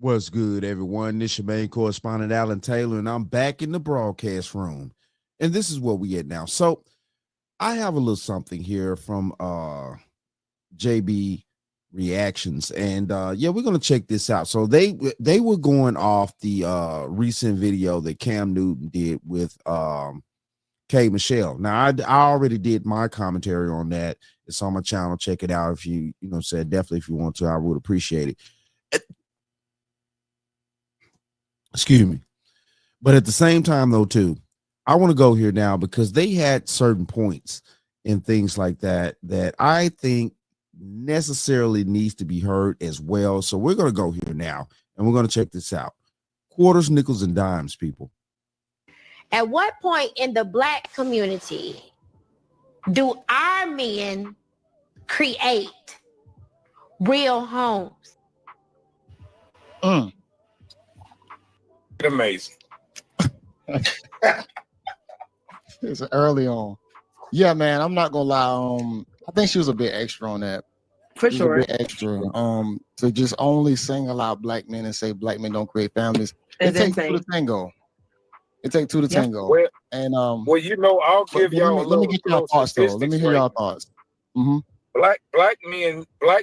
What's good, everyone? This your main correspondent, Alan Taylor, and I'm back in the broadcast room. And this is where we at now. So I have a little something here from JB Reactions. And yeah, we're gonna check this out. So they were going off the recent video that Cam Newton did with K Michelle. Now I already did my commentary on that. It's on my channel. Check it out if you said definitely if you want to, I would appreciate it. Excuse me. But at the same time, though, too, I want to go here now because they had certain points and things like that that I think necessarily needs to be heard as well. So we're going to go here now and we're going to check this out. Quarters, nickels, and dimes, people. At what point in the Black community do our men create real homes? Amazing. It's early on. Yeah, man, I'm not gonna lie. I think she was a bit extra on that. For sure. A bit extra. To just only single out black men and say black men don't create families. It takes two to tango. It takes two to tango. Well, and well, you know, I'll give y'all. Let me get your thoughts though. Let me hear y'all thoughts. Mm-hmm. Black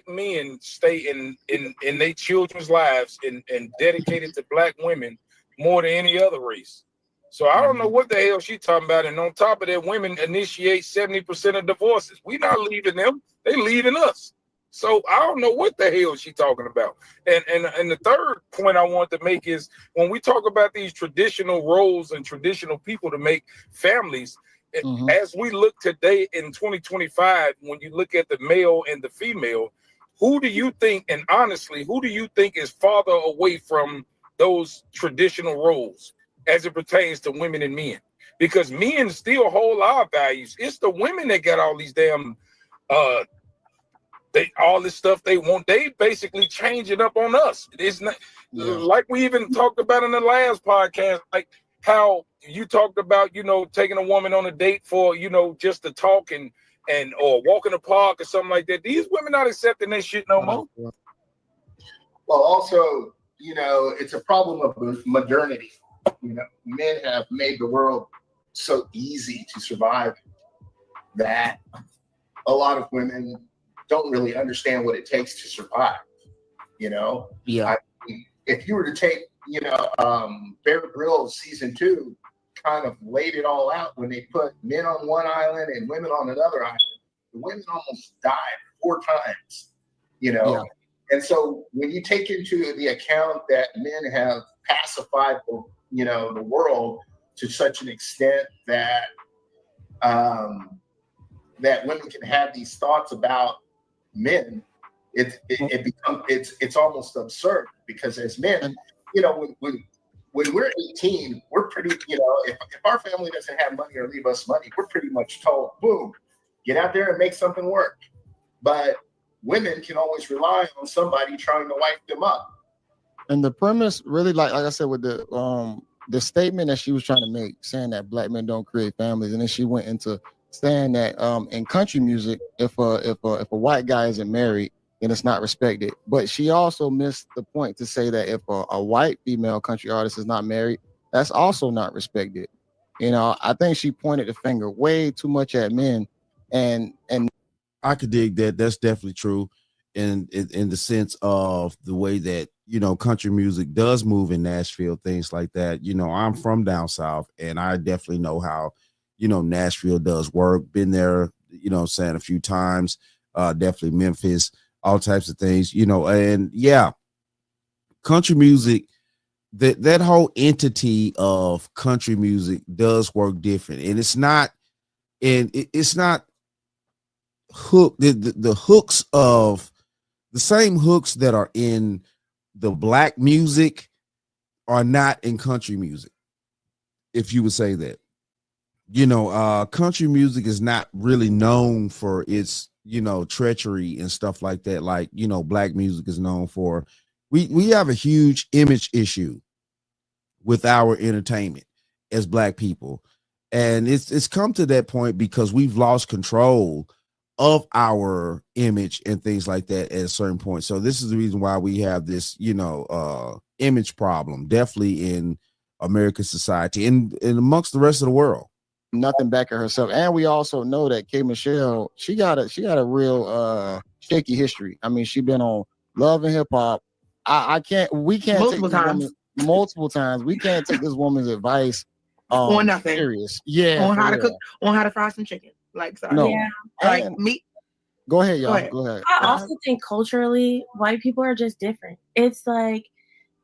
men stay in their children's lives and dedicated to black women more than any other race. So I don't know what the hell she talking about. And on top of that, women initiate 70% of divorces. We not leaving them; they leaving us. So I don't know what the hell she talking about. And the third point I want to make is when we talk about these traditional roles and traditional people to make families. As we look today in 2025, when you look at the male and the female, who do you think, and honestly, who do you think is farther away from those traditional roles as it pertains to women and men? Because men still hold our values. It's the women that got all these damn, all this stuff they want. They basically change it up on us. It's not like we even talked about in the last podcast, like how you talked about, taking a woman on a date for, just to talk and or walk in the park or something like that. These women not accepting that shit no more. Well, also, it's a problem of modernity. Men have made the world so easy to survive that a lot of women don't really understand what it takes to survive. If you were to take, Bear Grylls season 2 kind of laid it all out when they put men on one island and women on another island. The women almost died 4 times, And so when you take into the account that men have pacified the world to such an extent that that women can have these thoughts about men, it's almost absurd because as men, when we're 18, we're pretty, if our family doesn't have money or leave us money, we're pretty much told, boom, get out there and make something work. But women can always rely on somebody trying to wipe them up. And the premise really, like I said, with the statement that she was trying to make, saying that black men don't create families, and then she went into saying that in country music, if a white guy isn't married, then it's not respected. But she also missed the point to say that if a white female country artist is not married, that's also not respected. I think she pointed the finger way too much at men, and I could dig that. That's definitely true in the sense of the way that, country music does move in Nashville, things like that. I'm from down south and I definitely know how, Nashville does work. Been there, a few times, definitely Memphis, all types of things, and yeah, country music, that whole entity of country music does work different. And it's not hook the hooks of the same hooks that are in the black music are not in country music, if you would say that. Country music is not really known for its treachery and stuff like that, like black music is known for. We have a huge image issue with our entertainment as black people, and it's come to that point because we've lost control of our image and things like that at a certain point. So this is the reason why we have this, image problem, definitely in American society and amongst the rest of the world. Nothing back at herself. And we also know that K Michelle, she got a real shaky history. I mean, she been on Love and Hip Hop. We can't Multiple take this times. woman multiple times. We can't take this woman's advice On nothing. serious. Yeah. On how to real. cook, on how to fry some chicken. Like, sorry. No. Yeah. Like And- meat. Go ahead, y'all. Go ahead. Go ahead. I also think culturally, white people are just different. It's like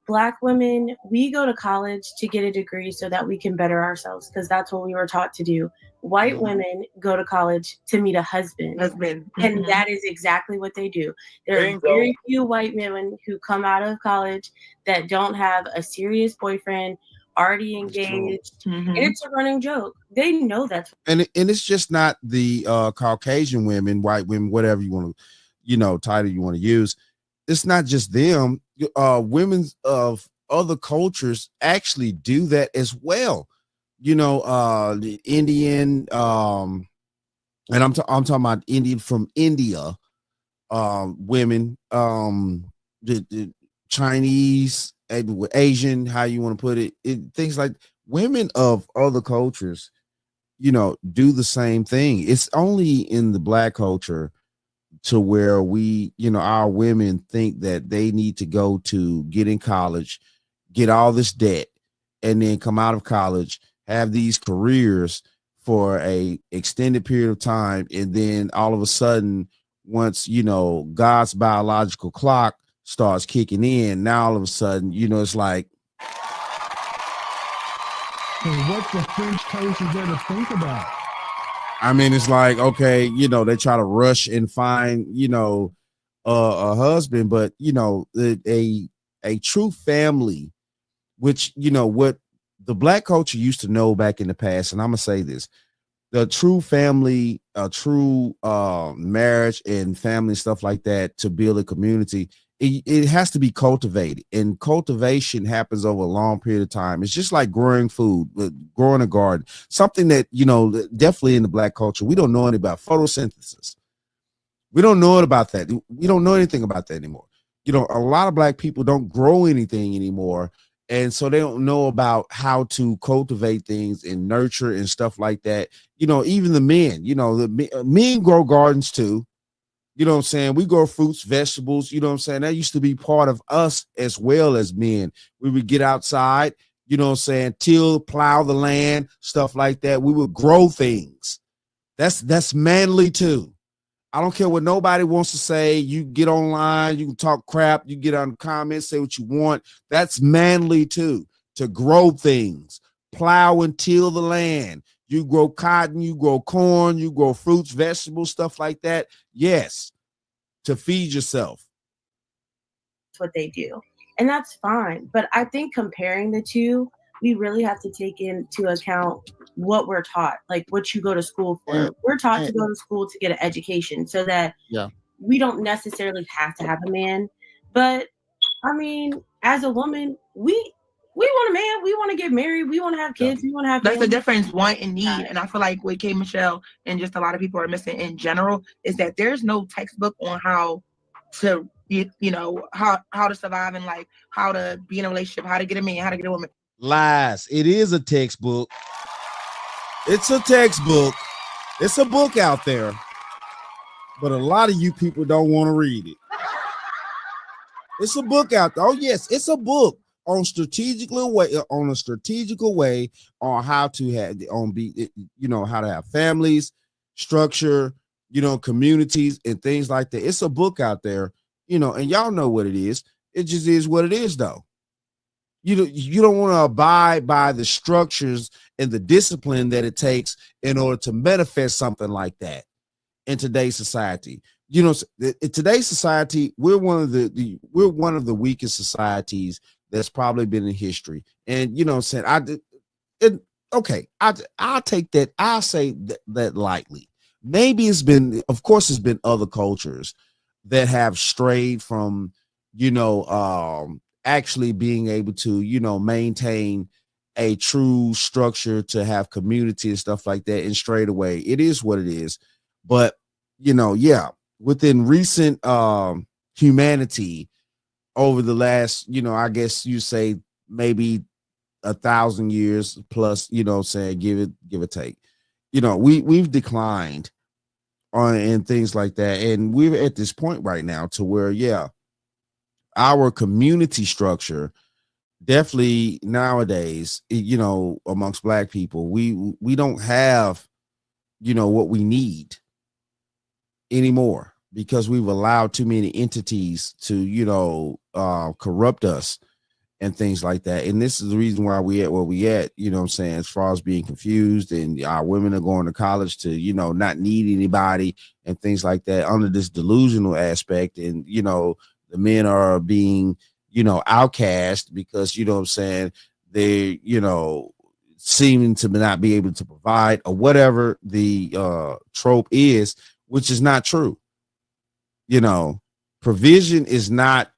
Black women, we go to college to get a degree so that we can better ourselves because that's what we were taught to do. White women go to college to meet a husband. Husband. And Mhm. that is exactly what they do. There are Bingo. very few white women who come out of college that don't have a serious boyfriend, already That's true. engaged. Mhm. And it's a running joke. They know that's And it's just not the Caucasian women, white women, whatever you want to, title you want to use. It's not just them. Women of other cultures actually do that as well. The Indian, and I'm talking about Indian from India, women, the Chinese, Asian, how you want to put it, things like women of other cultures, do the same thing. It's only in the Black culture to where we, our women think that they need to go to get in college, get all this debt, and then come out of college, have these careers for a extended period of time. And then all of a sudden, once, God's biological clock starts kicking in, now all of a sudden, it's like, And what the French toast is there to think about? I mean, it's like, okay, they try to rush and find, a husband, but a true family, which, what the Black culture used to know back in the past, and I'm gonna say this, the true family, a true marriage and family stuff like that to build a community, it has to be cultivated, and cultivation happens over a long period of time. It's just like growing food, growing a garden, something that, definitely in the Black culture, we don't know anything about photosynthesis. We don't know it about that. We don't know anything about that anymore. A lot of Black people don't grow anything anymore. And so they don't know about how to cultivate things and nurture and stuff like that. Even the men, the men grow gardens too. You know what I'm saying? We grow fruits, vegetables, you know what I'm saying? That used to be part of us as well as men. We would get outside, you know what I'm saying, till, plow the land, stuff like that. We would grow things. That's manly too. I don't care what nobody wants to say. You get online, you can talk crap, you get on the comments, say what you want. That's manly too, to grow things, plow and till the land. You grow cotton, you grow corn, you grow fruits, vegetables, stuff like that. Yes, to feed yourself. what they do. And that's fine. But I think comparing the two, we really have to take into account what we're taught, like what you go to school for. We're taught to go to school to get an education so that we don't necessarily have to have a man. But I mean, as a woman, we want a man. We want to get married. We want to have kids. We want to have That's the families. difference, want and need. And I feel like what K Michelle and just a lot of people are missing in general is that there's no textbook on how to how to survive in life, how to be in a relationship, how to get a man, how to get a woman. Lies. It is a textbook. It's a textbook. It's a book out there. But a lot of you people don't want to read it. It's a book out there. Oh, yes, it's a book on a strategical way on how to have how to have families, structure, communities and things like that. It's a book out there, and y'all know what it is. It just is what it is, though. You don't want to abide by the structures and the discipline that it takes in order to manifest something like that in today's society. In today's society, we're one of the weakest societies that's probably been in history. And I'll take that. I'll say that lightly. Maybe it's been other cultures that have strayed from, actually being able to, maintain a true structure to have community and stuff like that and strayed away. It is what it is. But, within recent humanity over the last, I guess you say maybe 1,000 years plus, saying give or take, we've declined on and things like that. And we're at this point right now to where, our community structure definitely nowadays, amongst Black people, we don't have, what we need anymore, because we've allowed too many entities to, corrupt us and things like that. And this is the reason why we at where we at, as far as being confused, and our women are going to college to, not need anybody and things like that under this delusional aspect. And, the men are being, outcast because, they, seeming to not be able to provide, or whatever the trope is, which is not true. Provision is not,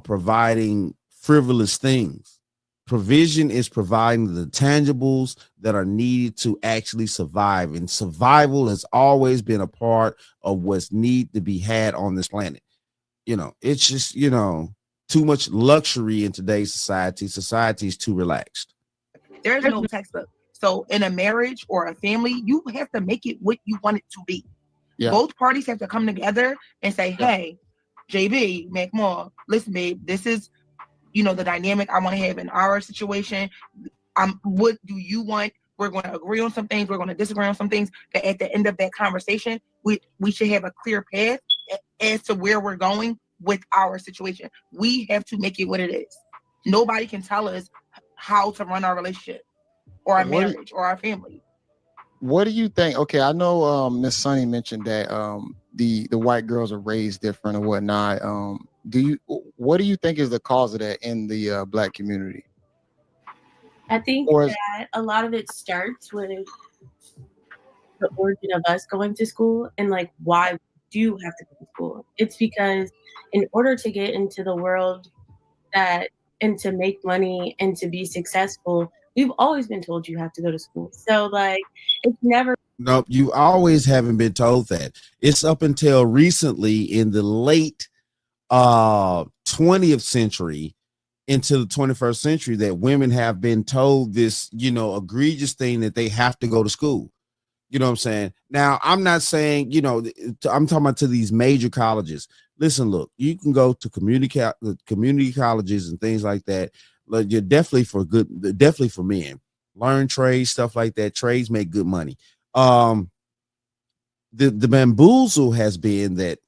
providing frivolous things. Provision is providing the tangibles that are needed to actually survive, and survival has always been a part of what's need to be had on this planet. It's just, too much luxury in today's society. Society is too relaxed. There's no textbook. So in a marriage or a family, you have to make it what you want it to be. Yeah. Both parties have to come together and say, hey, JB, McMore, listen, babe, this is, the dynamic I want to have in our situation. What do you want? We're going to agree on some things. We're going to disagree on some things. But at the end of that conversation, we should have a clear path as to where we're going with our situation. We have to make it what it is. Nobody can tell us how to run our relationship or our marriage or our family. What do you think? Okay, I know Miss Sunny mentioned that the white girls are raised different and whatnot. What do you think is the cause of that in the Black community? I think that a lot of it starts with the origin of us going to school, and like why we do have to go to school. It's because in order to get into the world and to make money and to be successful, we've always been told you have to go to school. So like it's never. Nope, you always haven't been told that. It's up until recently in the late 20th century into the 21st century that women have been told this, egregious thing that they have to go to school. You know what I'm saying? Now, I'm not saying, I'm talking about to these major colleges. Listen, look, you can go to community colleges and things like that. But you're definitely for men. Learn trades, stuff like that. Trades make good money. The bamboozle has been that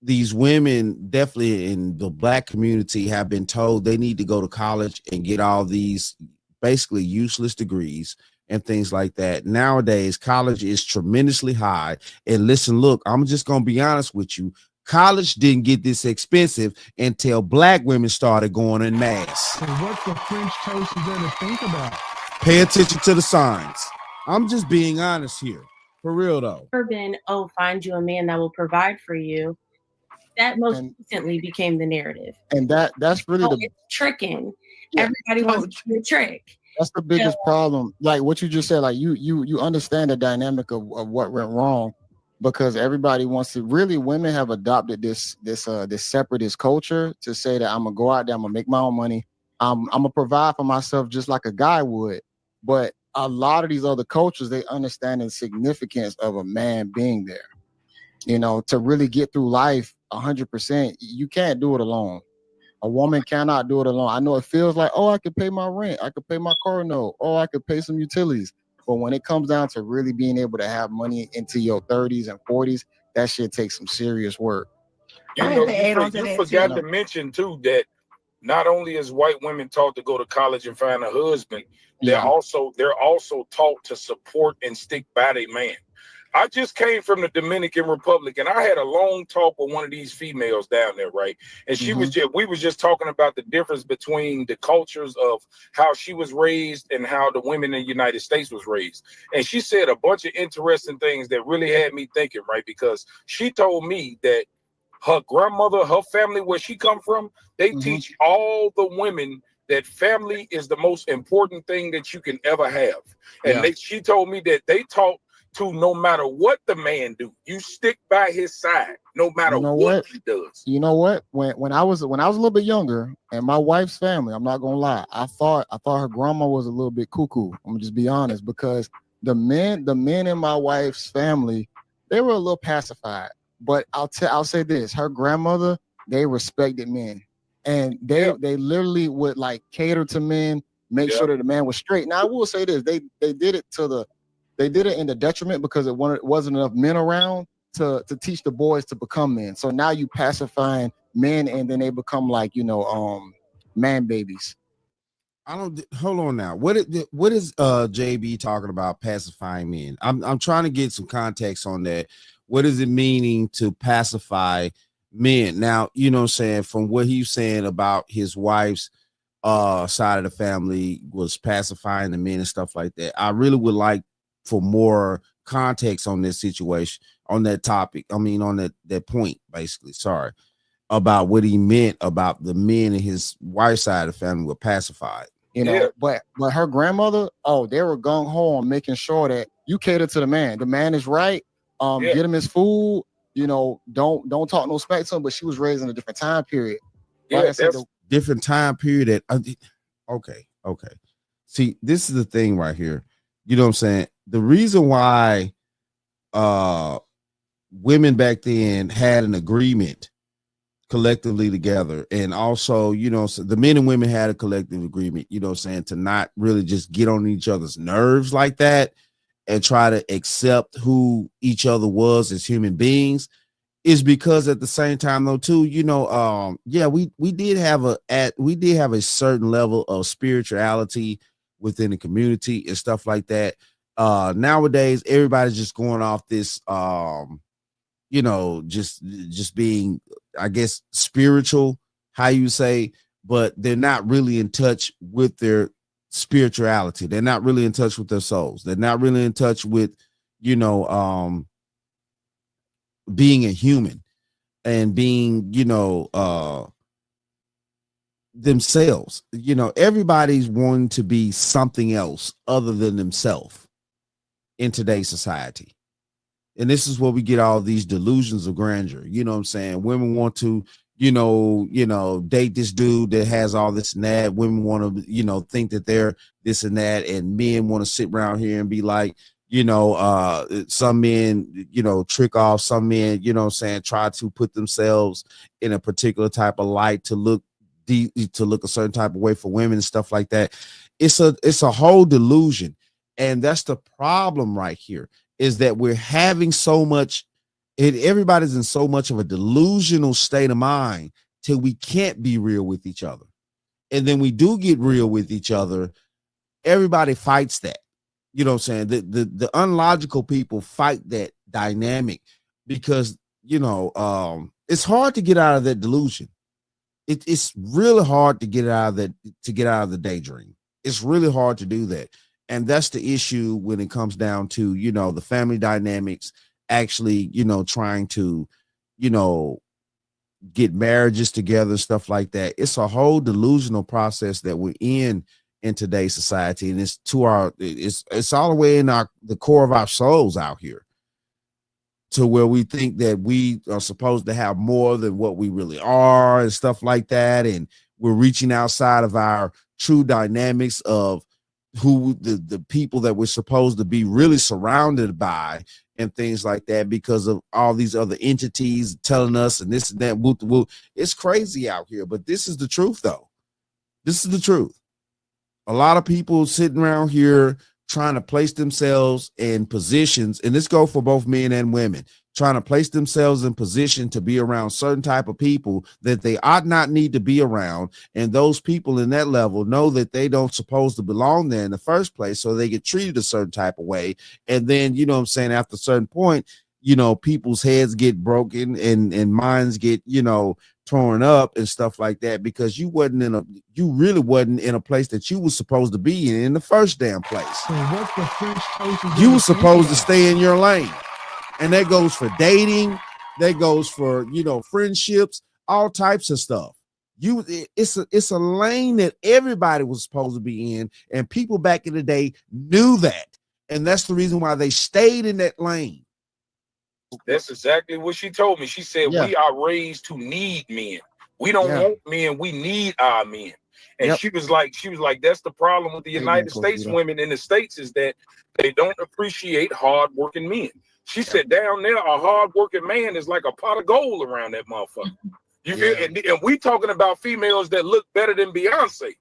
these women, definitely in the Black community, have been told they need to go to college and get all these basically useless degrees and things like that. Nowadays, college is tremendously high. And listen, look, I'm just going to be honest with you. College didn't get this expensive until Black women started going en masse. So what the French toast is there to think about? Pay attention to the signs. I'm just being honest here. For real, though. Never been, find you a man that will provide for you. That most recently became the narrative. And that's really it's tricking. Yeah. Everybody wants to do a trick. That's the biggest problem. Like what you just said, like you understand the dynamic of what went wrong, because everybody wants to. Really, women have adopted this separatist culture to say that I'm gonna go out there, I'm gonna make my own money, I'm gonna provide for myself just like a guy would. But a lot of these other cultures, they understand the significance of a man being there. To really get through life 100%, you can't do it alone. A woman cannot do it alone. I know it feels like, I could pay my rent, I could pay my car note, I could pay some utilities. But when it comes down to really being able to have money into your 30s and 40s, that shit takes some serious work. You forgot to mention too that not only is white women taught to go to college and find a husband, they're also taught to support and stick by their man. I just came from the Dominican Republic, and I had a long talk with one of these females down there, right? And we was just talking about the difference between the cultures of how she was raised and how the women in the United States was raised. And she said a bunch of interesting things that really had me thinking, right? Because she told me that her grandmother, her family, where she come from, they teach all the women that family is the most important thing that you can ever have. And she told me that they taught to no matter what the man do. You stick by his side no matter what he does. You know what? When I was a little bit younger, and my wife's family, I'm not gonna lie, I thought her grandma was a little bit cuckoo. I'm gonna just be honest, because the men in my wife's family, they were a little pacified. But I'll say this: her grandmother, they respected men, and they literally would like cater to men, make sure that the man was straight. Now I will say this: they did it in the detriment, because it wasn't enough men around to teach the boys to become men. So now you pacifying men, and then they become like, man babies. Hold on now. What is JB talking about pacifying men? I'm trying to get some context on that. What is it meaning to pacify men? Now, you know what I'm saying, from what he's saying about his wife's side of the family was pacifying the men and stuff like that. I really would like for more context on this situation, on that topic. I mean, on that point, basically. Sorry, about what he meant about the men and his wife's side of the family were pacified. But her grandmother, they were gung ho on making sure that you cater to the man. The man is right. Get him his food. Don't talk no smack to him. But she was raised in a different time period. Like I said, different time period. Okay. See, this is the thing right here. You know what I'm saying? The reason why women back then had an agreement collectively together, and also, so the men and women had a collective agreement, to not really just get on each other's nerves like that and try to accept who each other was as human beings, is because at the same time though too, we did have a certain level of spirituality within the community and stuff like that. Nowadays everybody's just going off this just being, I guess, spiritual, how you say, but they're not really in touch with their spirituality. They're not really in touch with their souls. They're not really in touch with being a human and being themselves. Everybody's wanting to be something else other than themselves in today's society. And this is where we get all these delusions of grandeur. You know what I'm saying? Women want to, date this dude that has all this and that. Women want to, think that they're this and that. And men want to sit around here and be like, some men, trick off. Some men, try to put themselves in a particular type of light to look a certain type of way for women and stuff like that. It's a whole delusion. And that's the problem right here, is that we're having so much, everybody's in so much of a delusional state of mind till we can't be real with each other. And then we do get real with each other. Everybody fights that. You know what I'm saying? The unlogical people fight that dynamic because, it's hard to get out of that delusion. It's really hard to get out of the daydream. It's really hard to do that. And that's the issue when it comes down to, the family dynamics, actually, trying to, get marriages together and stuff like that. It's a whole delusional process that we're in today's society. And it's all the way in the core of our souls out here, to where we think that we are supposed to have more than what we really are and stuff like that. And we're reaching outside of our true dynamics of who the people that we're supposed to be really surrounded by and things like that, because of all these other entities telling us and this and that. Woo. It's crazy out here, but this is the truth though. This is the truth. A lot of people sitting around here trying to place themselves in positions, and this goes for both men and women, trying to place themselves in position to be around certain type of people that they ought not need to be around. And those people in that level know that they don't supposed to belong there in the first place. So they get treated a certain type of way. And then, after a certain point, people's heads get broken and minds get, torn up and stuff like that, because you really wasn't in a place that you were supposed to be in the first damn place. So what the French toast You were supposed to stay in your lane. And that goes for dating, that goes for, friendships, all types of stuff. It's a lane that everybody was supposed to be in, and people back in the day knew that. And that's the reason why they stayed in that lane. That's exactly what she told me. She said, Yeah. we are raised to need men. We don't Yeah. want men, we need our men. And Yep. she was like, that's the problem with the Hey, man, United close States it up. women in the States is that they don't appreciate hardworking men. She said down there, a hardworking man is like a pot of gold around that motherfucker. You feel? Yeah. And we talking about females that look better than Beyonce.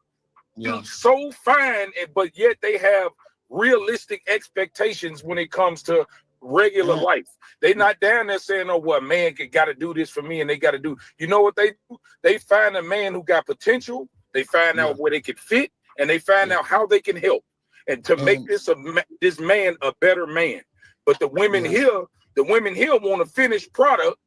Yeah. So fine, but yet they have realistic expectations when it comes to regular Yeah. life. They not down there saying, oh, well, a man got to do this for me, and they got to do. You know what they do? They find a man who got potential. They find Yeah. out where they can fit, and they find out how they can help, and to make And- this man a better man. But the women here want a finished product,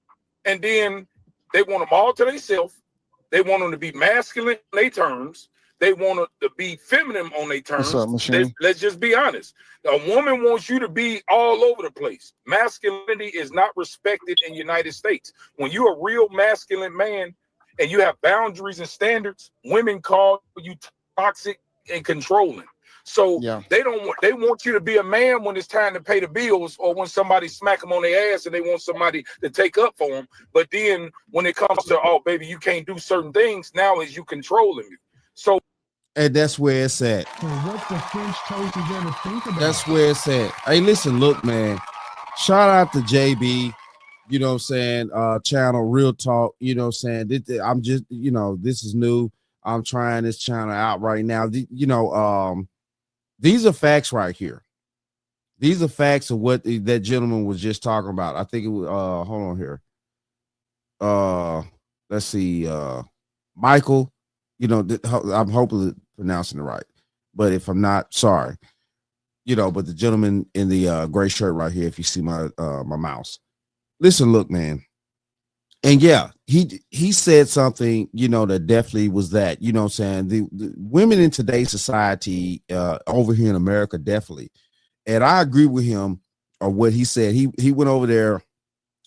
and then they want them all to themselves. They want them to be masculine on their terms. They want them to be feminine on their terms. What's up, Machine? Let's just be honest. A woman wants you to be all over the place. Masculinity is not respected in the United States. When you're a real masculine man and you have boundaries and standards, women call you toxic and controlling. So Yeah. they want you to be a man when it's time to pay the bills, or when somebody smack them on their ass and they want somebody to take up for them. But then when it comes to, oh baby, you can't do certain things, now is you controlling me. So And that's where it's at. So what the French toast is there to think about? That's where it's at. Hey, listen, look, man. Shout out to JB, you know what I'm saying? Channel Real Talk, you know what I'm saying? I'm just, you know, this is new. I'm trying this channel out right now. These are facts right here. These are facts of what that gentleman was just talking about. I think it was hold on here. Let's see, Michael, you know, I'm hopefully pronouncing it right, but if I'm not, sorry. You know, but the gentleman in the gray shirt right here, if you see my my mouse. Listen, look, man. And yeah, he said something, you know, that definitely was that, you know what I'm saying? The women in today's society over here in America, definitely. And I agree with him on what he said. He went over there.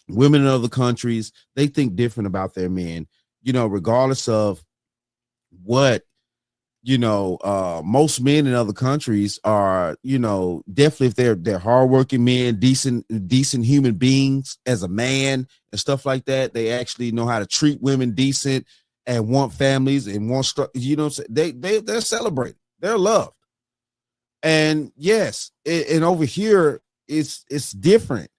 Women in other countries, they think different about their men, you know, regardless of what, you know, most men in other countries are, you know, definitely if they're hardworking men, decent human beings as a man and stuff like that, they actually know how to treat women decent and want families and want, you know, they're celebrated, they're loved. And yes, and over here it's different.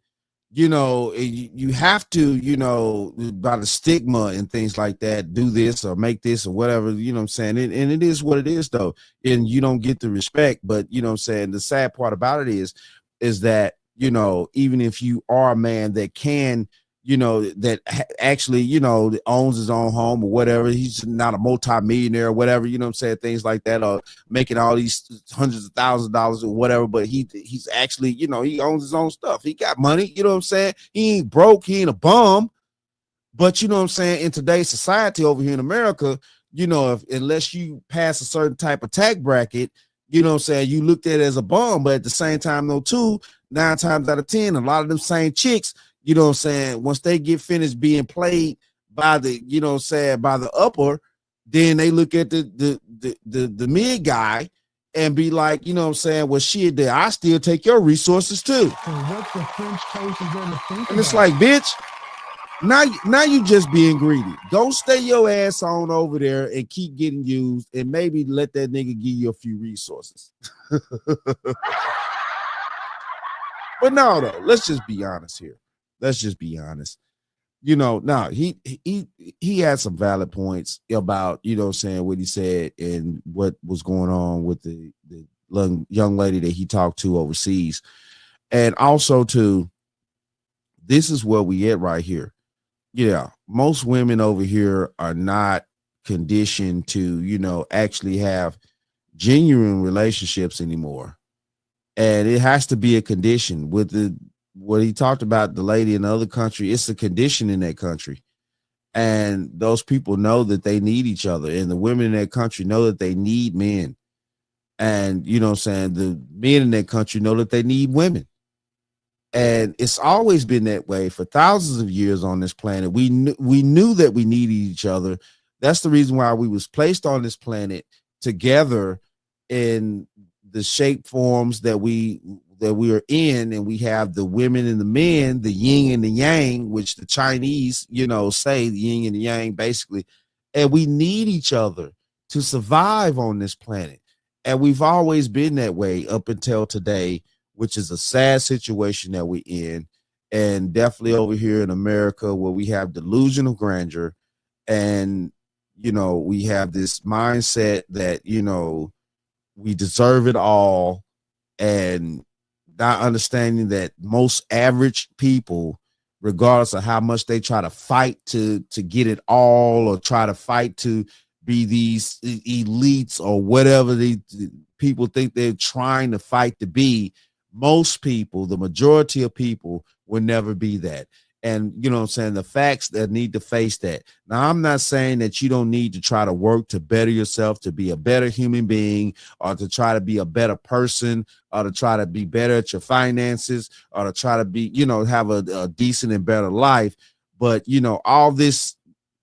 You know, you have to, you know, by the stigma and things like that, do this or make this or whatever, you know what I'm saying? And it is what it is, though. And you don't get the respect. But, you know what I'm saying? The sad part about it is that, you know, even if you are a man that can, you know, that actually, you know, owns his own home or whatever, he's not a multi-millionaire or whatever, you know what I'm saying, things like that, or making all these hundreds of thousands of dollars or whatever, but he's actually, you know, he owns his own stuff. He got money, you know what I'm saying? He ain't broke, he ain't a bum. But you know what I'm saying, in today's society over here in America, you know, unless you pass a certain type of tax bracket, you know what I'm saying, you looked at it as a bum. But at the same time, though, too, 9 times out of 10, a lot of them same chicks, you know what I'm saying, once they get finished being played by the, you know what I'm saying, by the upper, then they look at the mid guy and be like, you know what I'm saying, well, shit, I still take your resources too. So what the French toast is there to think And it's about? like, bitch, now you just being greedy. Go stay your ass on over there and keep getting used, and maybe let that nigga give you a few resources. But no, though, let's just be honest here. Let's just be honest. You know, now he had some valid points about, you know what I'm saying, what he said and what was going on with the young lady that he talked to overseas. And also too, this is where we at right here. Yeah, most women over here are not conditioned to, you know, actually have genuine relationships anymore. And it has to be a condition with what he talked about, the lady in the other country. It's a condition in that country. And those people know that they need each other. And the women in that country know that they need men. And, you know what I'm saying, the men in that country know that they need women. And it's always been that way for thousands of years on this planet. We knew that we needed each other. That's the reason why we was placed on this planet together in the shape forms that we that we are in, and we have the women and the men, the yin and the yang, which the Chinese, say the yin and the yang basically, and we need each other to survive on this planet. And we've always been that way up until today, which is a sad situation that we're in. And definitely over here in America, where we have delusion of grandeur, and we have this mindset that we deserve it all, and not understanding that most average people, regardless of how much they try to fight to get it all, or try to fight to be these elites or whatever the people think they're trying to fight to be, most people, the majority of people, will never be that. And the facts that need to face that. Now, I'm not saying that you don't need to try to work to better yourself, to be a better human being, or to try to be a better person, or to try to be better at your finances, or to try to be, have a decent and better life. But, all this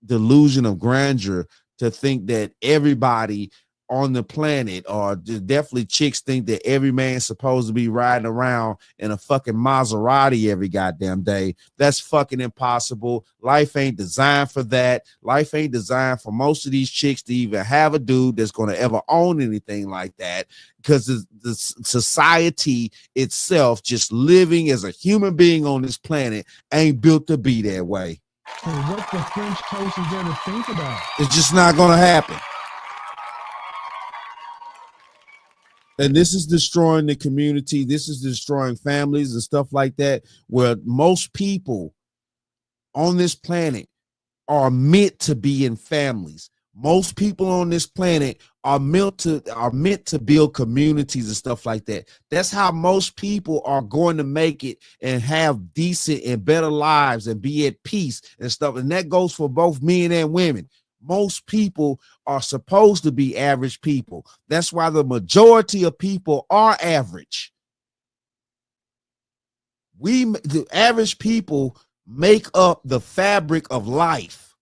delusion of grandeur to think that everybody on the planet, or definitely chicks think that every man's supposed to be riding around in a fucking Maserati every goddamn day. That's fucking impossible. Life ain't designed for that. Life ain't designed for most of these chicks to even have a dude that's going to ever own anything like that, because the society itself, just living as a human being on this planet, ain't built to be that way. So what the French toast is there to think about? It's just not going to happen. And this is destroying the community. This is destroying families and stuff like that, where most people on this planet are meant to be in families. Most people on this planet are meant to build communities and stuff like that. That's how most people are going to make it and have decent and better lives and be at peace and stuff. And that goes for both men and women. Most people are supposed to be average people. That's why the majority of people are average. The average people make up the fabric of life.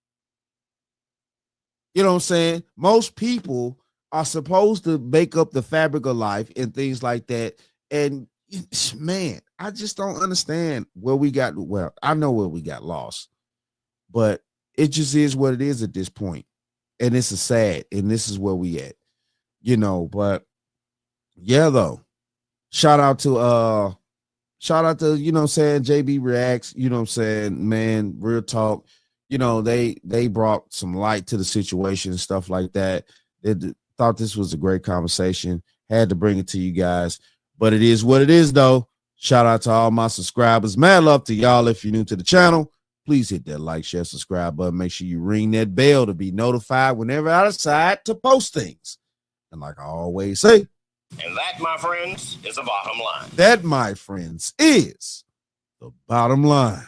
You know what I'm saying? Most people are supposed to make up the fabric of life and things like that. And man, I just don't understand where we got. Well, I know where we got lost, but it just is what it is at this point. And it's a sad, and this is where we at, but yeah, though, shout out to, JB Reacts, man, real talk, they brought some light to the situation and stuff like that. They thought this was a great conversation, had to bring it to you guys, but it is what it is, though. Shout out to all my subscribers. Mad love to y'all. If you're new to the channel, please hit that like, share, subscribe button. Make sure you ring that bell to be notified whenever I decide to post things. And like I always say, and that, my friends, is the bottom line. That, my friends, is the bottom line.